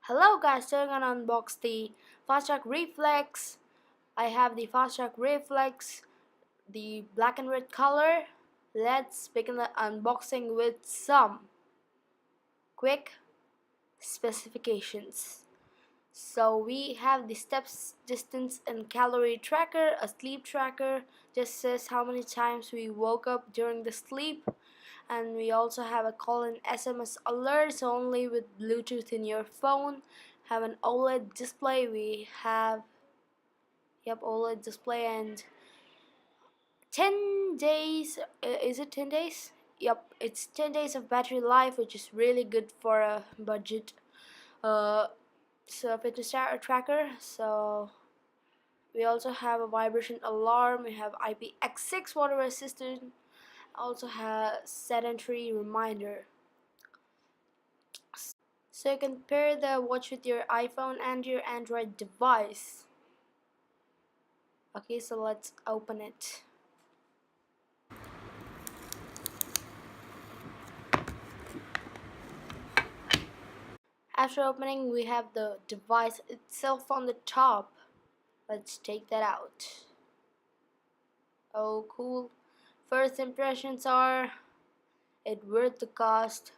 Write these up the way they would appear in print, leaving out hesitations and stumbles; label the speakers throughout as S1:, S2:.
S1: Hello guys, so I'm gonna unbox the Fastrack Reflex. I have the Fastrack Reflex, the black and red color. Let's begin the unboxing with some quick specifications. So we have the steps, distance and calorie tracker. A sleep tracker just says how many times we woke up during the sleep. And we also have a call and SMS alerts only with Bluetooth in your phone. Have an OLED display. We have OLED display and 10 days. Is it 10 days? Yep, it's 10 days of battery life, which is really good for a budget uh fitness tracker. So we also have a vibration alarm. We have IPX6 water resistant. Also have sedentary reminder. So you can pair the watch with your iPhone and your Android device. Okay, so let's open it. After opening, we have the device itself on the top. Let's take that out. Oh, cool. First impressions are it worth the cost,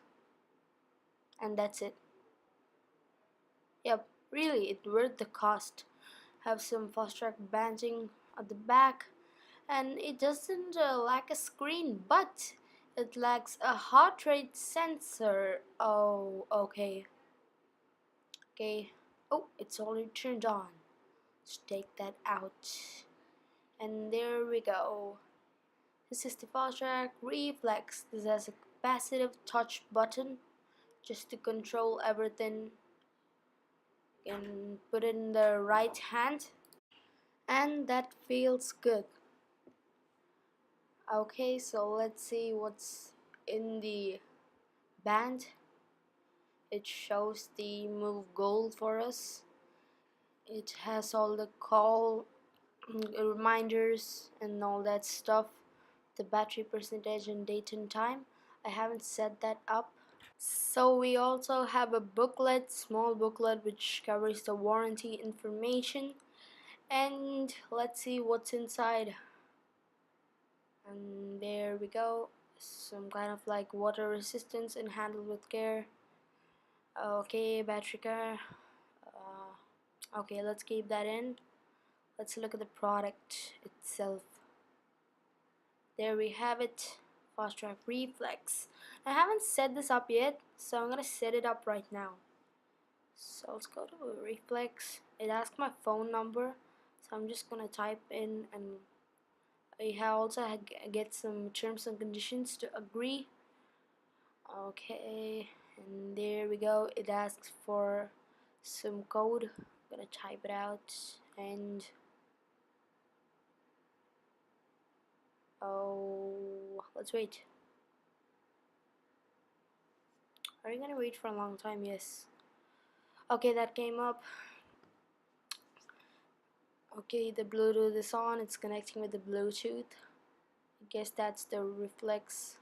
S1: and that's it. Yep, really, it worth the cost. Have some Fastrack banding at the back, and it doesn't lack a screen, but it lacks a heart rate sensor. Oh, okay. Oh, it's already turned on. Let's take that out, and there we go. This is the Fastrack Reflex. This has a capacitive touch button just to control everything. You can put it in the right hand, and that feels good. Okay, so let's see what's in the band. It shows the move goal for us. It has all the call reminders and all that stuff, the battery percentage and date and time. I haven't set that up. So we also have a booklet, small booklet, which covers the warranty information. And let's see what's inside. And there we go, some kind of like water resistance and handle with care. Okay, battery care. Okay, let's keep that in. Let's look at the product itself. There we have it, Fastrack Reflex. I haven't set this up yet, so I'm gonna set it up right now. So let's go to Reflex. It asks my phone number, so I'm just gonna type in, and I also get some terms and conditions to agree. Okay, and there we go. It asks for some code. I'm gonna type it out, and oh, let's wait. Are you gonna wait for a long time? Yes. Okay, that came up. Okay, the Bluetooth is on. It's connecting with the Bluetooth. I guess that's the Reflex.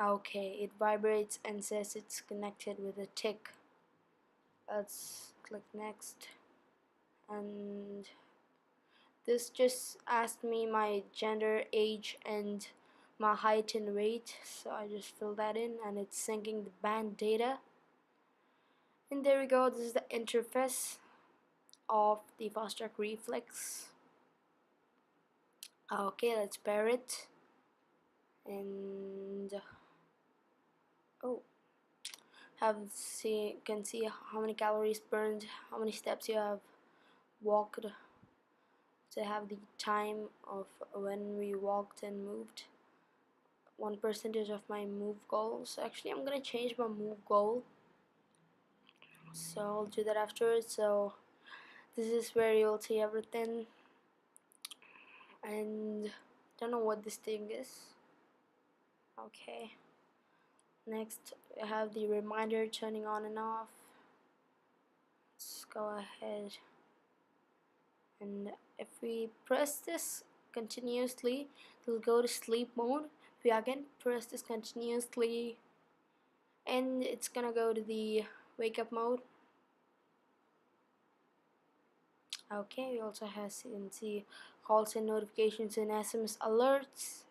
S1: Okay, it vibrates and says it's connected with a tick. Let's click next, and this just asked me my gender, age, and my height and weight, so I just fill that in, and it's syncing the band data. And there we go. This is the interface of the Fastrack Reflex. Okay, let's pair it, and oh, can see how many calories burned, how many steps you have walked, to have the time of when we walked and moved, 1% of my move goals. Actually, I'm gonna change my move goal, so I'll do that afterwards. So this is where you'll see everything, and don't know what this thing is. Okay, next I have the reminder turning on and off. Let's go ahead, and if we press this continuously, it'll go to sleep mode. If we again press this continuously, and it's gonna go to the wake up mode. Okay, we also have CNC calls and notifications and SMS alerts.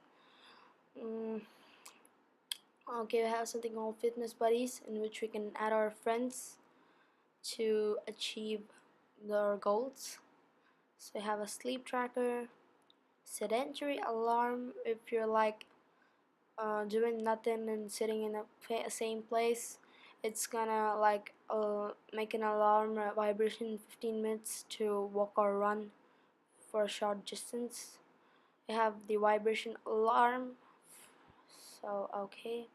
S1: Mm, okay, we have something called fitness buddies, in which we can add our friends to achieve their goals. So we have a sleep tracker, sedentary alarm if you're like doing nothing and sitting in the same place. It's gonna like make an alarm vibration in 15 minutes to walk or run for a short distance. We have the vibration alarm. So okay,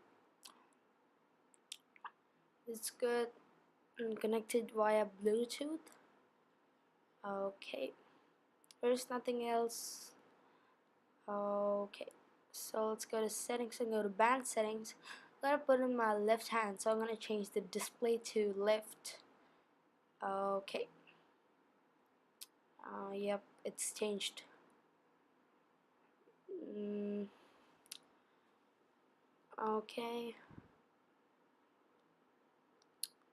S1: it's good and connected via Bluetooth. Okay, there's nothing else. Okay, so let's go to settings and go to band settings. I'm gonna put in my left hand, so I'm gonna change the display to left. Okay, yep, it's changed. mm, okay,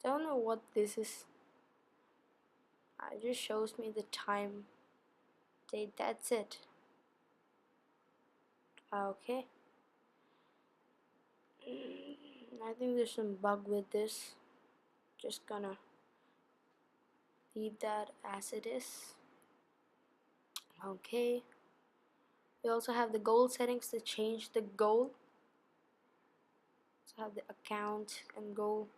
S1: don't know what this is. It just shows me the time date, that's it. Okay, I think there's some bug with this. Just gonna leave that as it is. Okay, we also have the goal settings to change the goal. So have the account and goal.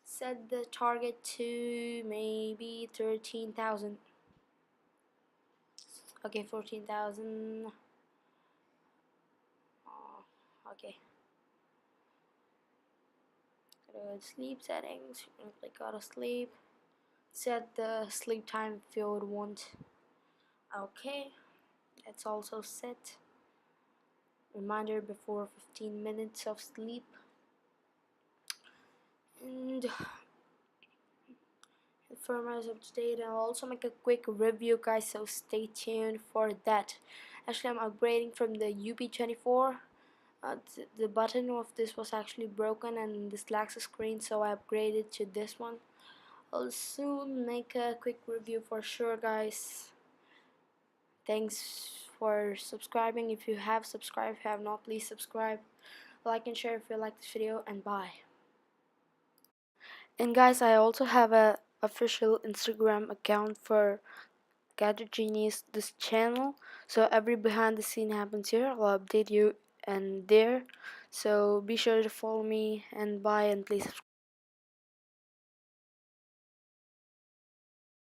S1: Set the target to maybe 13,000. Okay, 14,000. Okay, go to sleep settings. Click auto sleep. Set the sleep time if you would want. Okay, that's also set. Reminder before 15 minutes of sleep. And firmware is up to date. I'll also make a quick review, guys, so stay tuned for that. Actually, I'm upgrading from the UP24. The button of this was actually broken and this lacks a screen, so I upgraded to this one. I'll soon make a quick review for sure, guys. Thanks for subscribing. If you have subscribed, if you have not, please subscribe, like and share if you like this video, and bye. And guys, I also have a official Instagram account for Gadget Genius, this channel, so every behind the scene happens here. I'll update you and there, so be sure to follow me, and bye, and please subscribe.